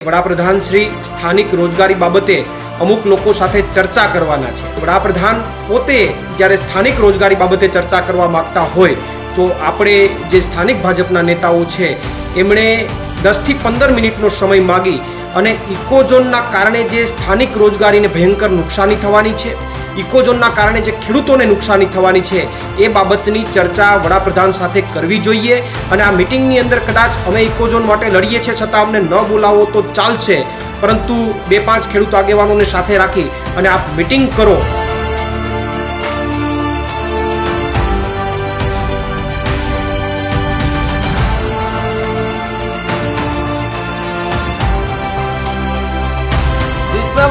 વડાપ્રધાન શ્રી સ્થાનિક રોજગારી બાબતે અમુક લોકો સાથે ચર્ચા કરવાના છે। વડાપ્રધાન પોતે જ્યારે સ્થાનિક રોજગારી બાબતે ચર્ચા કરવા માંગતા હોય તો આપણે જે સ્થાનિક ભાજપના નેતાઓ છે એમણે 10 થી 15 મિનિટનો સમય માંગી અને ઇકોઝોનના કારણે જે સ્થાનિક રોજગારીને ભયંકર નુકસાની થવાની છે, ઇકોઝોનના કારણે જે ખેડૂતોને નુકસાની થવાની છે એ બાબતની ચર્ચા વડાપ્રધાન સાથે કરવી જોઈએ। અને આ મિટિંગની અંદર કદાચ અમે ઇકોઝોન માટે લડીએ છીએ છતાં અમને ન બોલાવો તો ચાલશે, પરંતુ 2-5 ખેડૂત આગેવાનોને સાથે રાખી અને આપ મિટિંગ કરો।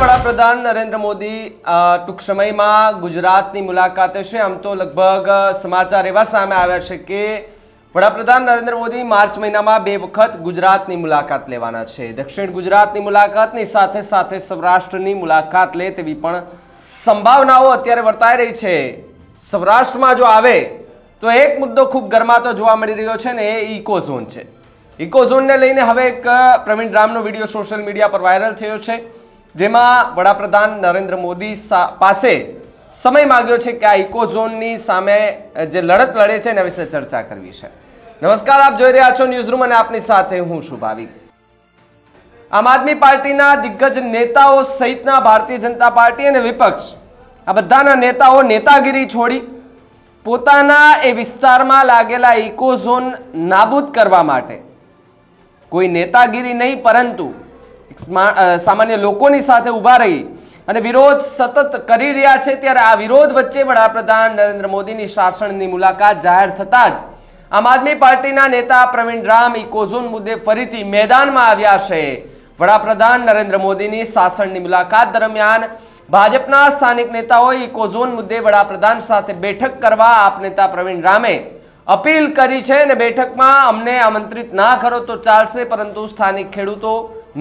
વડાપ્રધાન નરેન્દ્ર મોદી ટૂંક સમયમાં ગુજરાતની મુલાકાતે છે। આમ તો લગભગ સમાચાર એવા સામે આવ્યા છે કે વડાપ્રધાન નરેન્દ્ર મોદી માર્ચ મહિનામાં 2 વખત ગુજરાતની મુલાકાત લેવાના છે। દક્ષિણ ગુજરાતની મુલાકાતની સાથે સાથે સૌરાષ્ટ્રની મુલાકાત લે તેવી પણ સંભાવનાઓ અત્યારે વર્તાઈ રહી છે। સૌરાષ્ટ્રમાં જો આવે તો એક મુદ્દો ખૂબ ગરમાતો જોવા મળી રહ્યો છે ને એ ઇકોઝોન છે। ઇકોઝોનને લઈને હવે એક પ્રવીણ રામનો વિડીયો સોશિયલ મીડિયા પર વાયરલ થયો છે, જેમાં વડાપ્રધાન નરેન્દ્ર મોદી પાસે સમય માંગ્યો છે કે આ ઇકોઝોનની સામે જે લડત લડે છે એના વિશે ચર્ચા કરવી છે। નમસ્કાર, આપ જોઈ રહ્યા છો ન્યૂઝરૂમ અને આપની સાથે હું છું ભાવિક। આમ આદમી પાર્ટીના દિગ્ગજ નેતાઓ સહિતના ભારતીય જનતા પાર્ટી અને વિપક્ષ આ બધાના નેતાઓ નેતાગીરી છોડી પોતાના એ વિસ્તારમાં લાગેલા ઇકોઝોન નાબૂદ કરવા માટે કોઈ નેતાગીરી નહીં પરંતુ સામાન્ય લોકોની સાથે ઊભા રહી અને વિરોધ સતત કરી રહ્યા છે। ત્યારે આ વિરોધ વચ્ચે વડાપ્રધાન નરેન્દ્ર મોદીની શાસનની મુલાકાત જાહેર થતાં જ આમ આદમી પાર્ટીના નેતા પ્રવીણ રામ ઇકોઝોન મુદ્દે ફરીથી મેદાનમાં આવ્યા છે। વડાપ્રધાન નરેન્દ્ર મોદીની શાસનની મુલાકાત દરમિયાન ભાજપના સ્થાનિક નેતાઓએ ઇકોઝોન મુદ્દે વડાપ્રધાન સાથે બેઠક કરવા આપ નેતા પ્રવીણ રામે અપીલ કરી છે અને બેઠકમાં અમને આમંત્રિત ના કરો તો ચાલશે, પરંતુ સ્થાનિક ખેડૂતો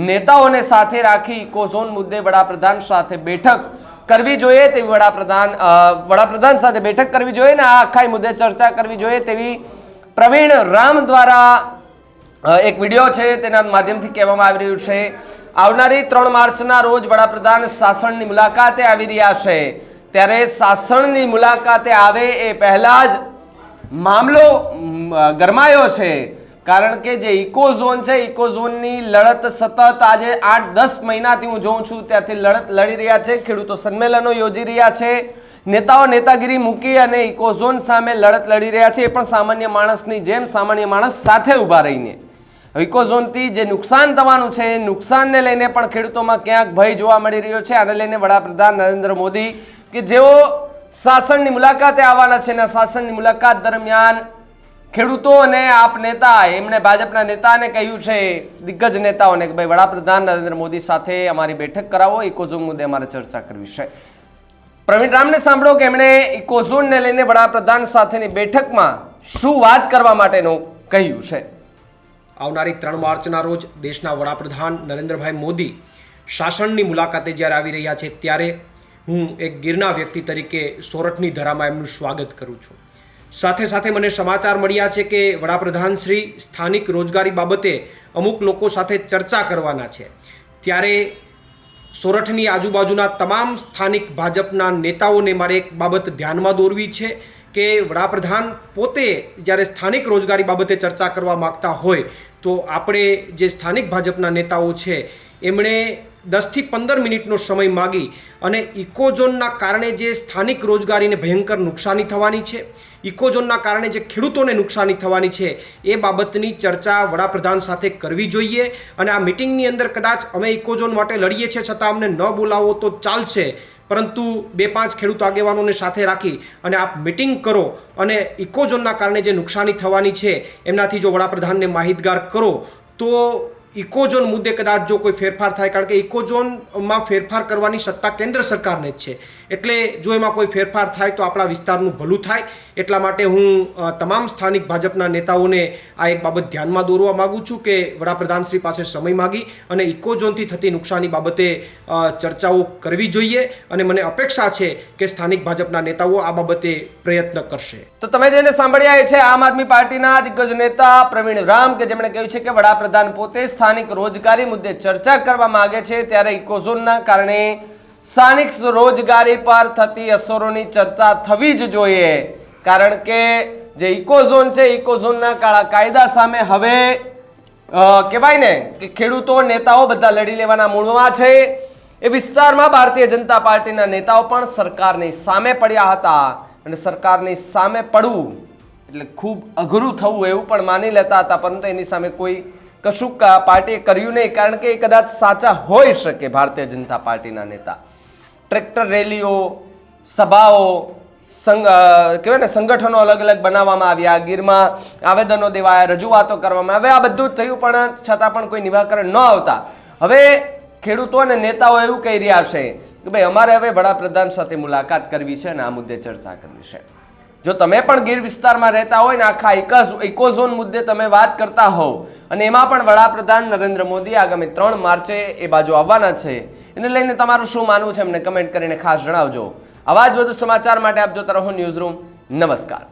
નેતાઓને સાથે રાખી ઇકોઝોન મુદ્દે વડાપ્રધાન સાથે બેઠક કરવી જોઈએ તેવી વડાપ્રધાન સાથે બેઠક કરવી જોઈએ ને આ આખા મુદ્દે ચર્ચા કરવી જોઈએ તેવી પ્રવીણ રામ દ્વારા એક વિડીયો છે તેના માધ્યમથી કહેવામાં આવી રહ્યું છે। આવનારી 3 માર્ચના રોજ વડાપ્રધાન શાસનની મુલાકાતે આવી રહ્યા છે, ત્યારે શાસનની મુલાકાતે આવે એ પહેલા જ મામલો ગરમાયો છે, કારણ કે જે ઇકોઝોન છે ઇકોઝોનની લડત સતત આજે 8-10 મહિનાથી હું જોઉં છું ત્યાંથી લડત લડી રહ્યા છે। ખેડૂતો સંમેલનો યોજી રહ્યા છે, નેતાઓ નેતાગીરી મૂકી અને ઇકોઝોન સામે લડત લડી રહ્યા છે, એ પણ સામાન્ય માણસની જેમ સામાન્ય માણસ સાથે ઊભા રહીને। ઇકોઝોનથી જે નુકસાન થવાનું છે એ નુકસાનને લઈને પણ ખેડૂતોમાં ક્યાંક ભય જોવા મળી રહ્યો છે। આને લઈને વડાપ્રધાન નરેન્દ્ર મોદી કે જેઓ શાસનની મુલાકાતે આવવાના છે અને શાસનની મુલાકાત દરમિયાન ખેડૂતો અને આપ નેતા એમણે ભાજપના નેતાને કહ્યું છે, દિગ્ગજ નેતાઓને કે ભાઈ વડાપ્રધાન નરેન્દ્ર મોદી સાથે અમારી બેઠક કરાવો, ઇકોઝોન મુદ્દે અમારે ચર્ચા કરવી છે। પ્રવીણ રામને સાંભળો કે એમણે ઇકોઝોનને લઈને વડાપ્રધાન સાથેની બેઠકમાં શું વાત કરવા માટેનું કહ્યું છે। આવનારી 3 માર્ચના રોજ દેશના વડાપ્રધાન નરેન્દ્રભાઈ મોદી શાસનની મુલાકાતે જ્યારે આવી રહ્યા છે ત્યારે હું એક ગીરના વ્યક્તિ તરીકે સોરઠની ધરામાં એમનું સ્વાગત કરું છું। સાથે સાથે મને સમાચાર મળ્યા છે કે વડાપ્રધાન શ્રી સ્થાનિક રોજગારી બાબતે અમુક લોકો સાથે ચર્ચા કરવાના છે, ત્યારે સોરઠની આજુબાજુના તમામ સ્થાનિક ભાજપના નેતાઓને મારે એક બાબત ધ્યાનમાં દોરવી છે કે વડાપ્રધાન પોતે જ્યારે સ્થાનિક રોજગારી બાબતે ચર્ચા કરવા માગતા હોય તો આપણે જે સ્થાનિક ભાજપના નેતાઓ છે એમણે 10 થી 15 મિનિટનો સમય માંગી અને ઇકોઝોનના કારણે જે સ્થાનિક રોજગારીને ભયંકર નુકસાની થવાની છે, ઇકોઝોનના કારણે જે ખેડૂતોને નુકસાની થવાની છે એ બાબતની ચર્ચા વડાપ્રધાન સાથે કરવી જોઈએ। અને આ મિટિંગની અંદર કદાચ અમે ઇકોઝોન માટે લડીએ છીએ છતાં અમને ન બોલાવો તો ચાલશે, પરંતુ 2-5 ખેડૂત આગેવાનોને સાથે રાખી અને આપ મિટિંગ કરો અને ઇકોઝોનના કારણે જે નુકસાની થવાની છે એમનાથી જો વડાપ્રધાનને માહિતગાર કરો તો ઇકોઝોન મુદ્દે કદાચ જો કોઈ ફેરફાર થાય, કારણ કે ઇકોઝોનમાં ફેરફાર કરવાની સત્તા કેન્દ્ર સરકારને જ છે, એટલે જો એમાં કોઈ ફેરફાર થાય તો આપણા વિસ્તારનું ભલું થાય। એટલા માટે હું તમામ સ્થાનિક ભાજપના નેતાઓને આ એક બાબત ધ્યાનમાં દોરવા માગું છું કે વડાપ્રધાન શ્રી પાસે સમય માગી અને ઇકોઝોનથી થતી નુકસાની બાબતે ચર્ચાઓ કરવી જોઈએ અને મને અપેક્ષા છે કે સ્થાનિક ભાજપના નેતાઓ આ બાબતે પ્રયત્ન કરશે। તો તમે જેને સાંભળ્યા છે આમ આદમી પાર્ટીના દિગ્ગજ નેતા પ્રવીણ રામ કે જેમણે કહ્યું છે કે વડાપ્રધાન પોતે સ્થાનિક રોજગારી મુદ્દે ચર્ચા કરવા માંગે છે, ત્યારે ઇકોઝોનના કારણે સ્થાનિક રોજગારી પર થતી અસરોની ચર્ચા થવી જ જોઈએ. કારણ કે જે ઇકોઝોન છે, ઇકોઝોનના કાળા કાયદા સામે હવે કહેવાય ને કે ખેડૂતો નેતાઓ બધા લડી લેવાના મૂળમાં છે. એ વિસ્તારમાં ભારતીય જનતા પાર્ટીના નેતાઓ પણ સરકારની સામે પડ્યા હતા અને સરકારની સામે પડવું એટલે ખૂબ અઘરું થવું એવું પણ માની લેતા હતા, પરંતુ એની સામે કોઈ કશું પાર્ટીએ કર્યું નહીં. કારણ કે એ કદાચ સાચા હોઈ શકે. ભારતીય જનતા પાર્ટીના નેતા ટ્રેક્ટર રેલીઓ, સભાઓ, કહેવાય ને સંગઠનો અલગ અલગ બનાવવામાં આવ્યા, ગીરમાં આવેદનો દેવાયા, રજૂઆતો કરવામાં આવે, આ બધું જ થયું, પણ છતાં પણ કોઈ નિરાકરણ ન આવતા હવે ખેડૂતો અને નેતાઓ એવું કહી રહ્યા છે કે ભાઈ અમારે હવે વડાપ્રધાન સાથે મુલાકાત કરવી છે અને આ મુદ્દે ચર્ચા કરવી છે. જો તમે પણ ગીર વિસ્તારમાં રહેતા હોય ને આખા ઇકોઝોન મુદ્દે તમે વાત કરતા હોવ અને એમાં પણ વડાપ્રધાન નરેન્દ્ર મોદી આગામી 3 માર્ચે એ બાજુ આવવાના છે, એને લઈને તમારું શું માનવું છે અમને કમેન્ટ કરીને ખાસ જણાવજો. આવા જ વધુ સમાચાર માટે આપ જોતા રહો ન્યૂઝ રૂમ. નમસ્કાર.